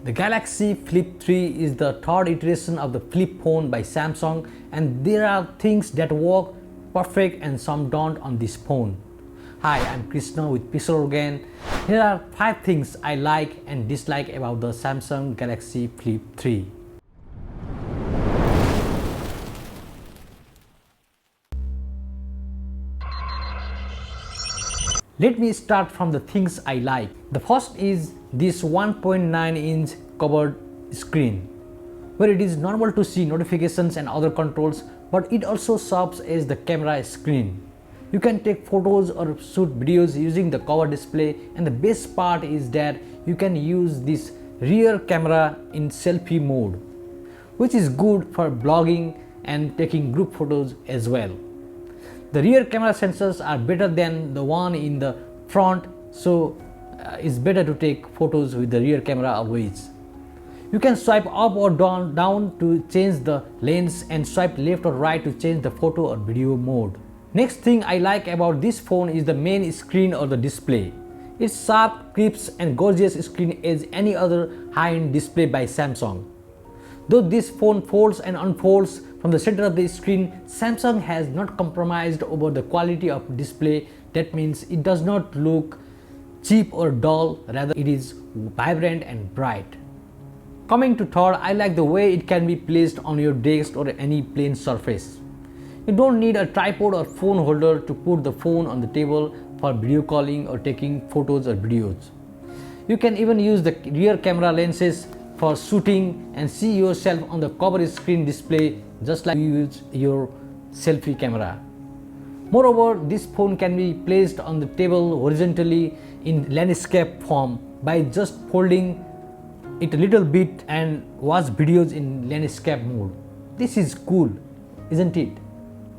The Galaxy Flip 3 is the third iteration of the flip phone by Samsung, and there are things that work perfect and some don't on this phone. Hi, I'm Krishna with Pixel again. Here are 5 things I like and dislike about the Samsung Galaxy Flip 3. Let me start from the things I like. The first is this 1.9-inch covered screen, where it is normal to see notifications and other controls, but it also serves as the camera screen. You can take photos or shoot videos using the cover display, and the best part is that you can use this rear camera in selfie mode, which is good for vlogging and taking group photos as well. The rear camera sensors are better than the one in the front, so it's better to take photos with the rear camera always. You can swipe up or down to change the lens and swipe left or right to change the photo or video mode. Next thing I like about this phone is the main screen or the display. It's sharp, crisp and gorgeous screen as any other high-end display by Samsung. Though this phone folds and unfolds from the center of the screen, Samsung has not compromised over the quality of display. That means it does not look cheap or dull, rather it is vibrant and bright. Coming to third, I like the way it can be placed on your desk or any plain surface. You don't need a tripod or phone holder to put the phone on the table for video calling or taking photos or videos. You can even use the rear camera lenses for shooting and see yourself on the cover screen display just like you use your selfie camera. Moreover, this phone can be placed on the table horizontally in landscape form by just folding it a little bit and watch videos in landscape mode. This is cool, isn't it?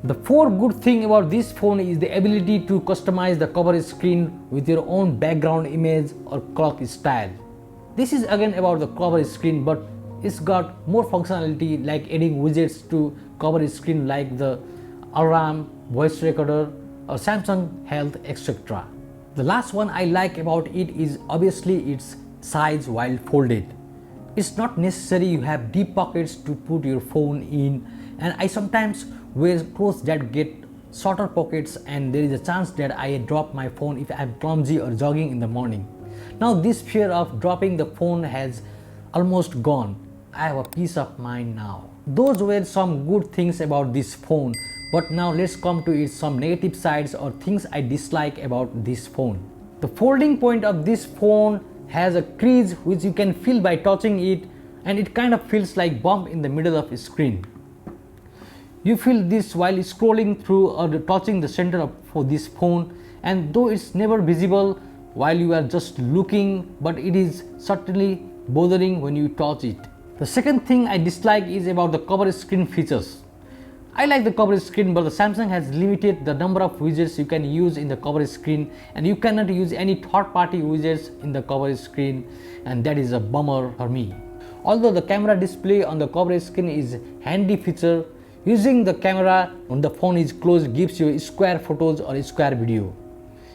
The fourth good thing about this phone is the ability to customize the cover screen with your own background image or clock style. This is again about the cover screen, but it's got more functionality like adding widgets to cover screen like the alarm, voice recorder or Samsung Health, etc. The last one I like about it is obviously its size while folded. It's not necessary you have deep pockets to put your phone in, and I sometimes wear clothes that get shorter pockets and there is a chance that I drop my phone if I'm clumsy or jogging in the morning. Now this fear of dropping the phone has almost gone. I have a peace of mind now. Those were some good things about this phone, but now let's come to its some negative sides or things I dislike about this phone. The folding point of this phone has a crease which you can feel by touching it, and it kind of feels like bump in the middle of a screen. You feel this while scrolling through or touching the center for this phone, and though it's never visible while you are just looking, but it is certainly bothering when you touch it. The second thing I dislike is about the cover screen features. I like the cover screen, but the Samsung has limited the number of widgets you can use in the cover screen, and you cannot use any third-party widgets in the cover screen, and that is a bummer for me. Although the camera display on the cover screen is handy feature, using the camera when the phone is closed gives you square photos or square video.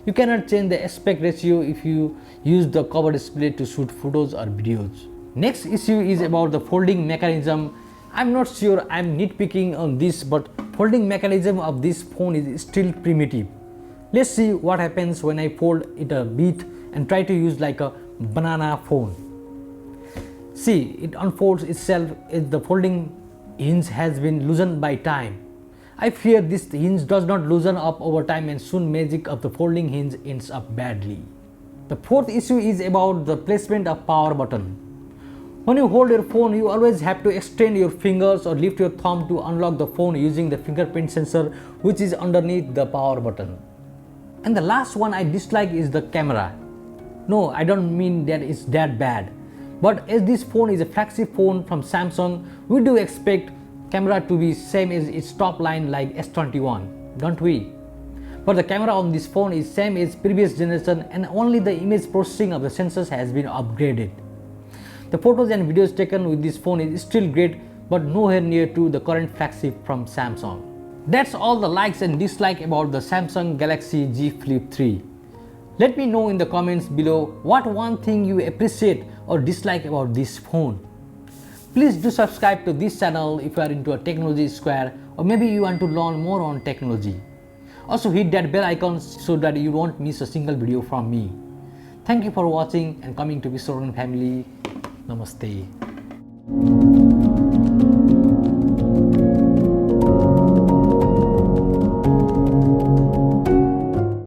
You cannot change the aspect ratio if you use the cover display to shoot photos or videos. Next issue is about the folding mechanism. I'm not sure I'm nitpicking on this, but folding mechanism of this phone is still primitive. Let's see what happens when I fold it a bit and try to use like a banana phone. See, it unfolds itself as the folding hinge has been loosened by time. I fear this hinge does not loosen up over time and soon magic of the folding hinge ends up badly. The fourth issue is about the placement of power button. When you hold your phone, you always have to extend your fingers or lift your thumb to unlock the phone using the fingerprint sensor which is underneath the power button. And the last one I dislike is the camera. No, I don't mean that it's that bad. But as this phone is a flagship phone from Samsung, we do expect camera to be same as its top line like S21, don't we? But the camera on this phone is same as previous generation, and only the image processing of the sensors has been upgraded. The photos and videos taken with this phone is still great, but nowhere near to the current flagship from Samsung. That's all the likes and dislikes about the Samsung Galaxy Z Flip 3. Let me know in the comments below what one thing you appreciate or dislike about this phone. Please do subscribe to this channel if you are into a technology square, or maybe you want to learn more on technology. Also hit that bell icon so that you won't miss a single video from me. Thank you for watching and coming to Viswaran family. Namaste.